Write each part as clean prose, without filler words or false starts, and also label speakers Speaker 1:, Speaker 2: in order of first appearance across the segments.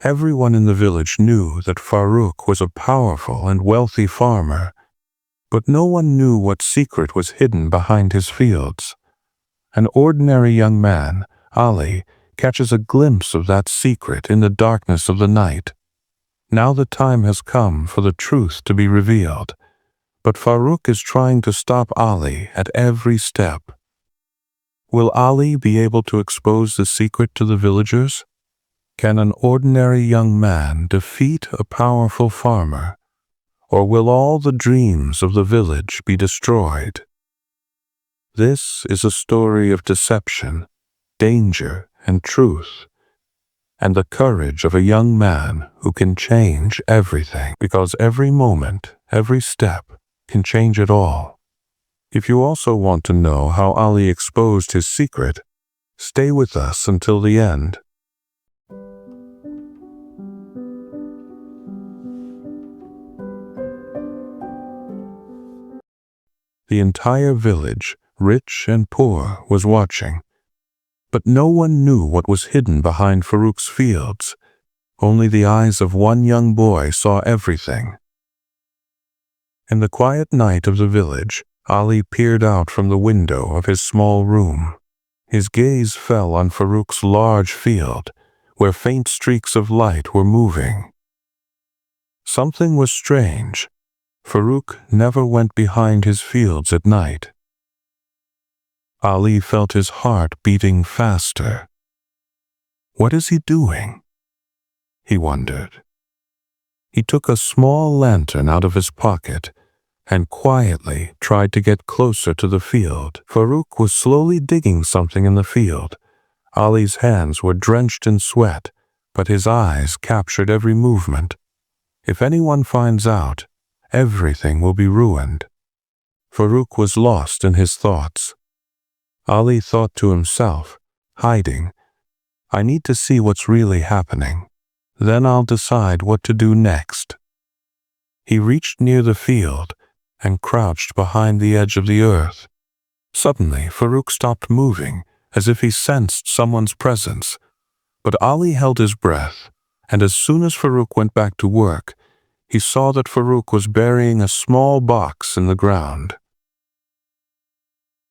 Speaker 1: Everyone in the village knew that Farouk was a powerful and wealthy farmer, but no one knew what secret was hidden behind his fields. An ordinary young man, Ali, catches a glimpse of that secret in the darkness of the night. Now the time has come for the truth to be revealed, but Farouk is trying to stop Ali at every step. Will Ali be able to expose the secret to the villagers? Can an ordinary young man defeat a powerful farmer? Or will all the dreams of the village be destroyed? This is a story of deception, danger, and truth, and the courage of a young man who can change everything, because every moment, every step, can change it all. If you also want to know how Ali exposed his secret, stay with us until the end. The entire village, rich and poor, was watching. But no one knew what was hidden behind Farouk's fields. Only the eyes of one young boy saw everything. In the quiet night of the village, Ali peered out from the window of his small room. His gaze fell on Farouk's large field, where faint streaks of light were moving. Something was strange. Farouk never went behind his fields at night. Ali felt his heart beating faster. What is he doing? He wondered. He took a small lantern out of his pocket and quietly tried to get closer to the field. Farouk was slowly digging something in the field. Ali's hands were drenched in sweat, but his eyes captured every movement. If anyone finds out, everything will be ruined. Farouk was lost in his thoughts. Ali thought to himself, hiding, I need to see what's really happening. Then I'll decide what to do next. He reached near the field and crouched behind the edge of the earth. Suddenly, Farouk stopped moving, as if he sensed someone's presence. But Ali held his breath, and as soon as Farouk went back to work, he saw that Farouk was burying a small box in the ground.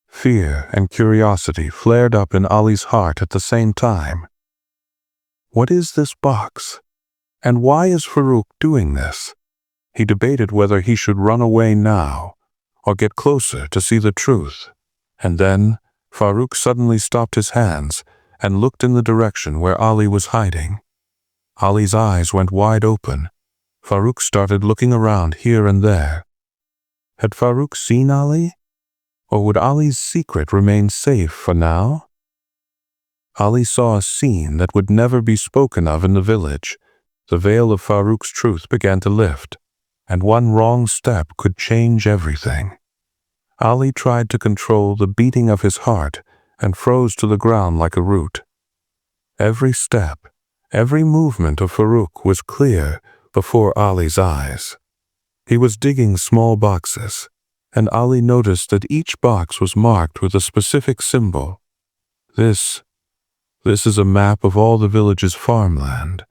Speaker 1: Fear and curiosity flared up in Ali's heart at the same time. What is this box? And why is Farouk doing this? He debated whether he should run away now or get closer to see the truth. And then Farouk suddenly stopped his hands and looked in the direction where Ali was hiding. Ali's eyes went wide open. Farouk started looking around here and there. Had Farouk seen Ali? Or would Ali's secret remain safe for now? Ali saw a scene that would never be spoken of in the village. The veil of Farouk's truth began to lift, and one wrong step could change everything. Ali tried to control the beating of his heart and froze to the ground like a root. Every step, every movement of Farouk was clear before Ali's eyes. He was digging small boxes, and Ali noticed that each box was marked with a specific symbol. This is a map of all the village's farmland.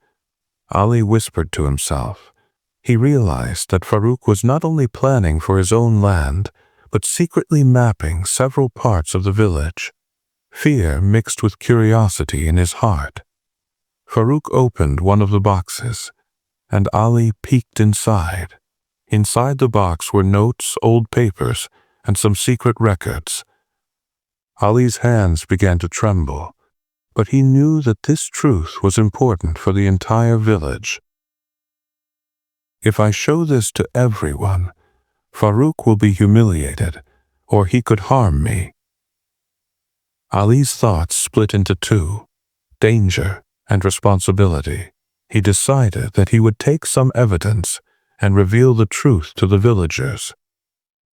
Speaker 1: Ali whispered to himself. He realized that Farouk was not only planning for his own land, but secretly mapping several parts of the village. Fear mixed with curiosity in his heart. Farouk opened one of the boxes, and Ali peeked inside. Inside the box were notes, old papers, and some secret records. Ali's hands began to tremble, but he knew that this truth was important for the entire village. If I show this to everyone, Farouk will be humiliated, or he could harm me. Ali's thoughts split into two, danger and responsibility. He decided that he would take some evidence and reveal the truth to the villagers.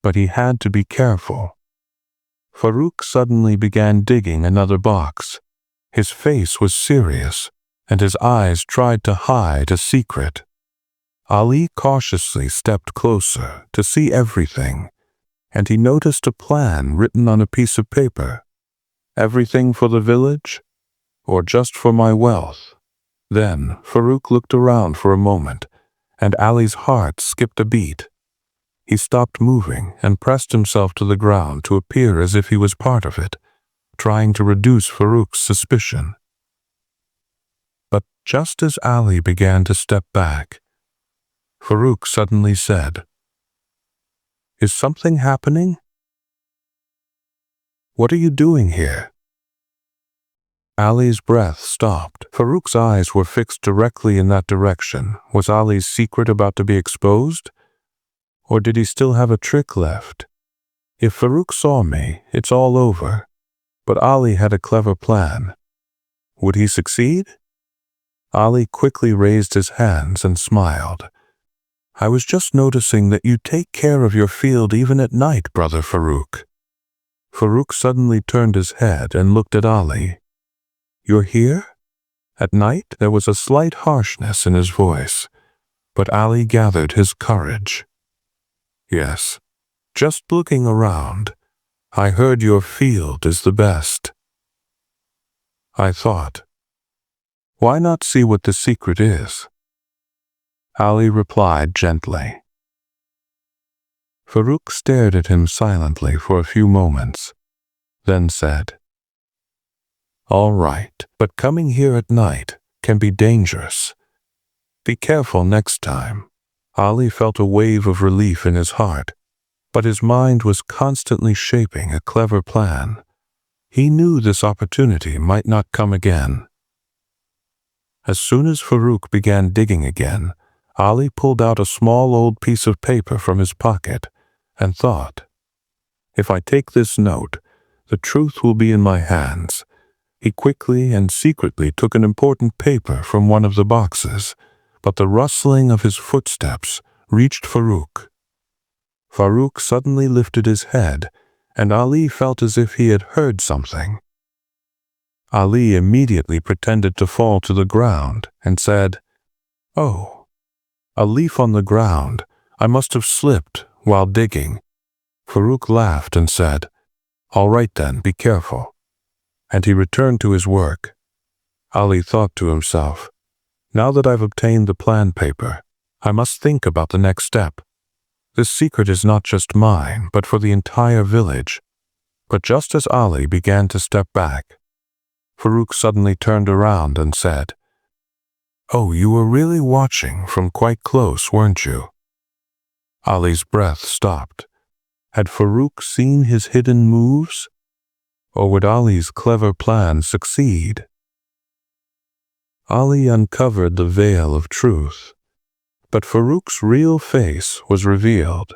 Speaker 1: But he had to be careful. Farouk suddenly began digging another box. His face was serious, and his eyes tried to hide a secret. Ali cautiously stepped closer to see everything, and he noticed a plan written on a piece of paper. Everything for the village, or just for my wealth? Then Farouk looked around for a moment, and Ali's heart skipped a beat. He stopped moving and pressed himself to the ground to appear as if he was part of it, trying to reduce Farouk's suspicion. But just as Ali began to step back, Farouk suddenly said, "Is something happening? What are you doing here?" Ali's breath stopped. Farouk's eyes were fixed directly in that direction. Was Ali's secret about to be exposed? Or did he still have a trick left? If Farouk saw me, it's all over. But Ali had a clever plan. Would he succeed? Ali quickly raised his hands and smiled. "I was just noticing that you take care of your field even at night, Brother Farouk." Farouk suddenly turned his head and looked at Ali. "You're here? At night?" There was a slight harshness in his voice, but Ali gathered his courage. "Yes, just looking around. I heard your field is the best." I thought, why not see what the secret is? Ali replied gently. Farouk stared at him silently for a few moments, then said, "All right, but coming here at night can be dangerous. Be careful next time." Ali felt a wave of relief in his heart, but his mind was constantly shaping a clever plan. He knew this opportunity might not come again. As soon as Farouk began digging again, Ali pulled out a small old piece of paper from his pocket and thought, "If I take this note, the truth will be in my hands." He quickly and secretly took an important paper from one of the boxes, but the rustling of his footsteps reached Farouk. Farouk suddenly lifted his head, and Ali felt as if he had heard something. Ali immediately pretended to fall to the ground and said, "Oh, a leaf on the ground. I must have slipped while digging." Farouk laughed and said, "All right then, be careful." And he returned to his work. Ali thought to himself, "Now that I've obtained the plan paper, I must think about the next step. This secret is not just mine, but for the entire village." But just as Ali began to step back, Farouk suddenly turned around and said, "Oh, you were really watching from quite close, weren't you?" Ali's breath stopped. Had Farouk seen his hidden moves? Or would Ali's clever plan succeed? Ali uncovered the veil of truth, but Farouk's real face was revealed.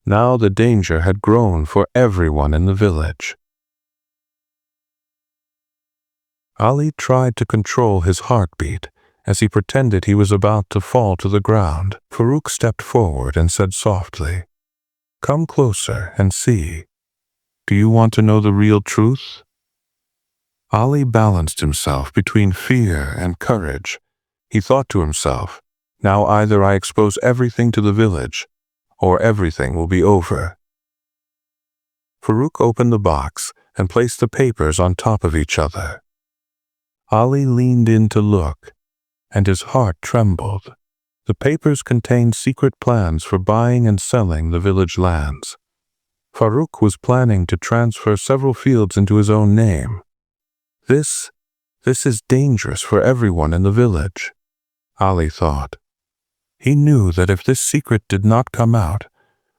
Speaker 1: Now the danger had grown for everyone in the village. Ali tried to control his heartbeat as he pretended he was about to fall to the ground. Farouk stepped forward and said softly, "Come closer and see. Do you want to know the real truth?" Ali balanced himself between fear and courage. He thought to himself, "Now either I expose everything to the village, or everything will be over." Farouk opened the box and placed the papers on top of each other. Ali leaned in to look, and his heart trembled. The papers contained secret plans for buying and selling the village lands. Farouk was planning to transfer several fields into his own name. This is dangerous for everyone in the village, Ali thought. He knew that if this secret did not come out,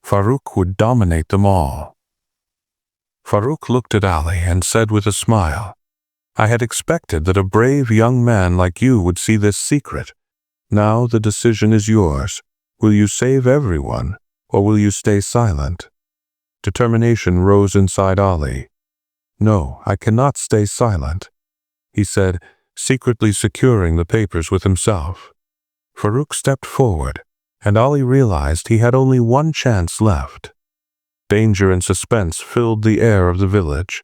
Speaker 1: Farouk would dominate them all. Farouk looked at Ali and said with a smile, "I had expected that a brave young man like you would see this secret. Now the decision is yours. Will you save everyone, or will you stay silent?" Determination rose inside Ali. "No, I cannot stay silent," he said, secretly securing the papers with himself. Farouk stepped forward, and Ali realized he had only one chance left. Danger and suspense filled the air of the village.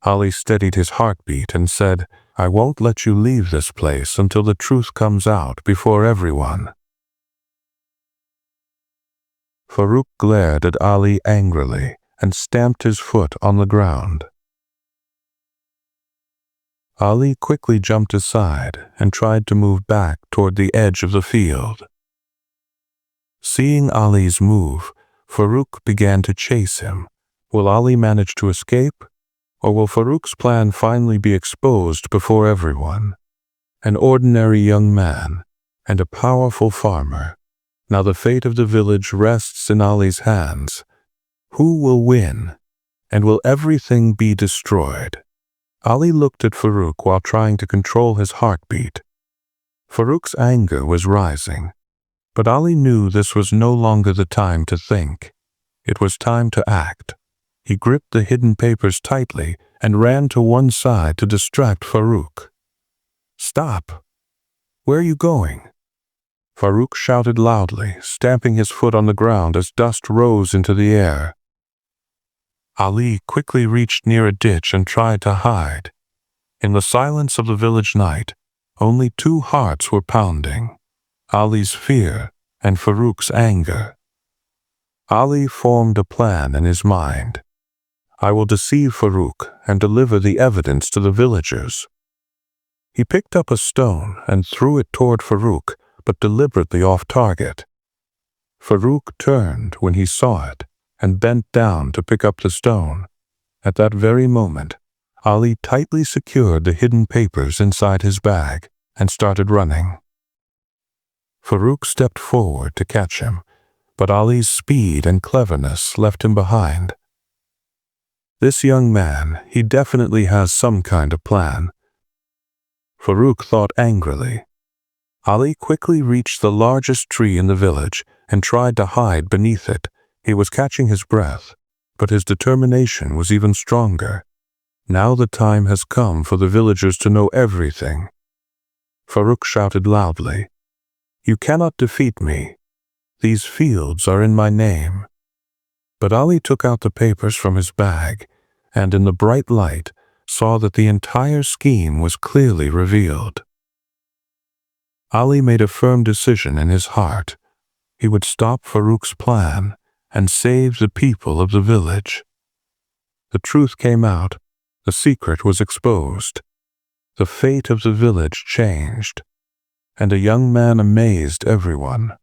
Speaker 1: Ali steadied his heartbeat and said, "I won't let you leave this place until the truth comes out before everyone." Farouk glared at Ali angrily and stamped his foot on the ground. Ali quickly jumped aside and tried to move back toward the edge of the field. Seeing Ali's move, Farouk began to chase him. Will Ali manage to escape? Or will Farouk's plan finally be exposed before everyone? An ordinary young man and a powerful farmer. Now the fate of the village rests in Ali's hands. Who will win? And will everything be destroyed? Ali looked at Farouk while trying to control his heartbeat. Farouk's anger was rising, but Ali knew this was no longer the time to think. It was time to act. He gripped the hidden papers tightly and ran to one side to distract Farouk. "Stop! Where are you going?" Farouk shouted loudly, stamping his foot on the ground as dust rose into the air. Ali quickly reached near a ditch and tried to hide. In the silence of the village night, only two hearts were pounding, Ali's fear and Farouk's anger. Ali formed a plan in his mind. I will deceive Farouk and deliver the evidence to the villagers. He picked up a stone and threw it toward Farouk, but deliberately off target. Farouk turned when he saw it and bent down to pick up the stone. At that very moment, Ali tightly secured the hidden papers inside his bag and started running. Farouk stepped forward to catch him, but Ali's speed and cleverness left him behind. This young man, he definitely has some kind of plan. Farouk thought angrily. Ali quickly reached the largest tree in the village and tried to hide beneath it. He was catching his breath, but his determination was even stronger. Now the time has come for the villagers to know everything. Farouk shouted loudly, "You cannot defeat me. These fields are in my name." But Ali took out the papers from his bag, and in the bright light saw that the entire scheme was clearly revealed. Ali made a firm decision in his heart. He would stop Farouk's plan and save the people of the village. The truth came out. The secret was exposed. The fate of the village changed, and a young man amazed everyone.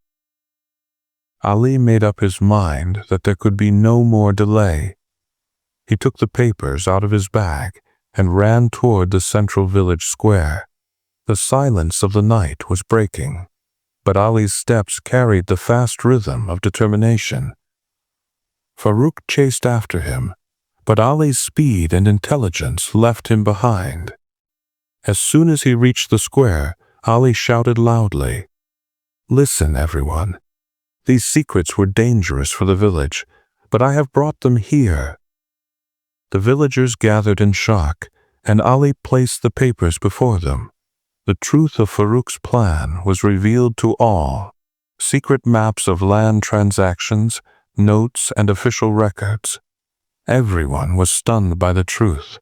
Speaker 1: Ali made up his mind that there could be no more delay. He took the papers out of his bag and ran toward the central village square. The silence of the night was breaking, but Ali's steps carried the fast rhythm of determination. Farouk chased after him, but Ali's speed and intelligence left him behind. As soon as he reached the square, Ali shouted loudly, "Listen, everyone. These secrets were dangerous for the village, but I have brought them here." The villagers gathered in shock, and Ali placed the papers before them. The truth of Farouk's plan was revealed to all. Secret maps of land transactions, notes, and official records. Everyone was stunned by the truth.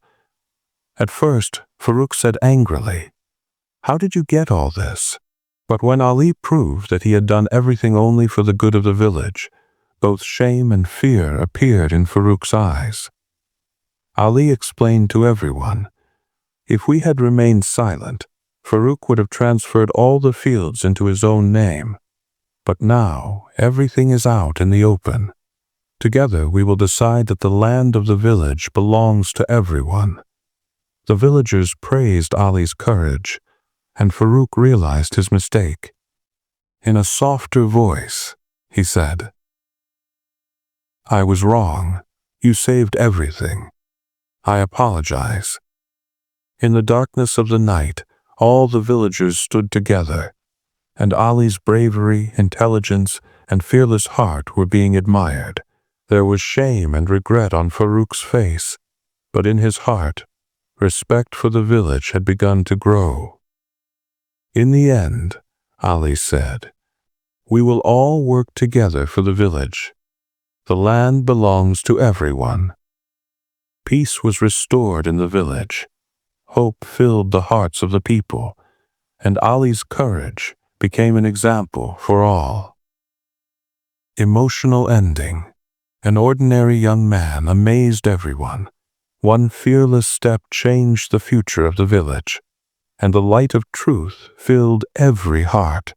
Speaker 1: At first, Farouk said angrily, "How did you get all this?" But when Ali proved that he had done everything only for the good of the village, both shame and fear appeared in Farouk's eyes. Ali explained to everyone, if we had remained silent, Farouk would have transferred all the fields into his own name. But now everything is out in the open. Together we will decide that the land of the village belongs to everyone. The villagers praised Ali's courage, and Farouk realized his mistake. In a softer voice, he said, "I was wrong. You saved everything. I apologize." In the darkness of the night, all the villagers stood together, and Ali's bravery, intelligence, and fearless heart were being admired. There was shame and regret on Farouk's face, but in his heart, respect for the village had begun to grow. In the end, Ali said, "We will all work together for the village. The land belongs to everyone." Peace was restored in the village. Hope filled the hearts of the people, and Ali's courage became an example for all. Emotional ending. An ordinary young man amazed everyone. One fearless step changed the future of the village, and the light of truth filled every heart.